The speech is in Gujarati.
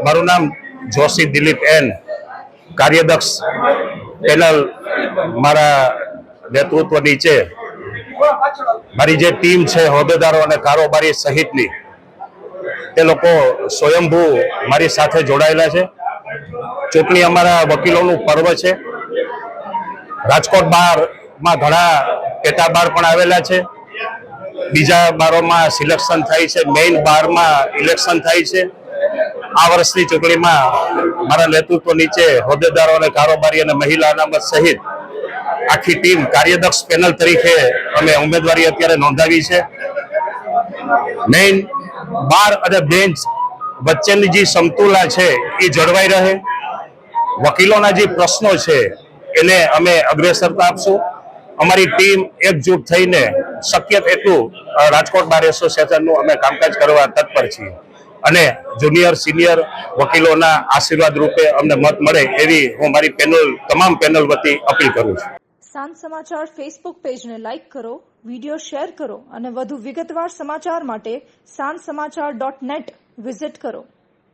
મારું નામ જોશી દિલીપ એન, કાર્યદક્ષ પેનલ મારા નેતૃત્વ નીચે મારી જે ટીમ છે હોદ્દેદારો અને કારોબારી સહિતની, તે લોકો સ્વયંભૂ મારી સાથે જોડાયેલા છે. ચૂંટણી અમારા વકીલોનું પર્વ છે. રાજકોટ બારમાં ઘણા પેટા બાર પણ આવેલા છે. બીજા બારોમાં સિલેક્શન થાય છે, મેઇન બારમાં ઇલેક્શન થાય છે. આ વર્ષની ચૂંટણીમાં મારા નેતૃત્વ નીચે હોદ્દેદારો અને કારોબારી અને મહિલા અનામત સહિત આખી ટીમ કાર્યદક્ષ પેનલ તરીકે અમે ઉમેદવારી અત્યારે નોંધાવી છે. મેઇન બાર અને બેન્ચ વચ્ચેની જે સમતુલા છે એ જળવાઈ રહે. વકીલોના જે પ્રશ્નો છે એને અમે અગ્રેસરતા આપશું. અમારી ટીમ એકજૂટ થઈને શક્ય તેટલું રાજકોટ બાર એસોસિએશનનું અમે કામકાજ કરવા તત્પર છીએ અને જુનિયર સિનિયર વકીલોના આશીર્વાદ રૂપે અમને મત મળે એવી હું મારી તમામ પેનલ વતી અપીલ કરું છું. સાંજ સમાચાર ફેસબુક પેજને લાઇક કરો, વિડીયો શેર કરો અને વધુ વિગતવાર સમાચાર માટે sanssamachar.net વિઝિટ કરો.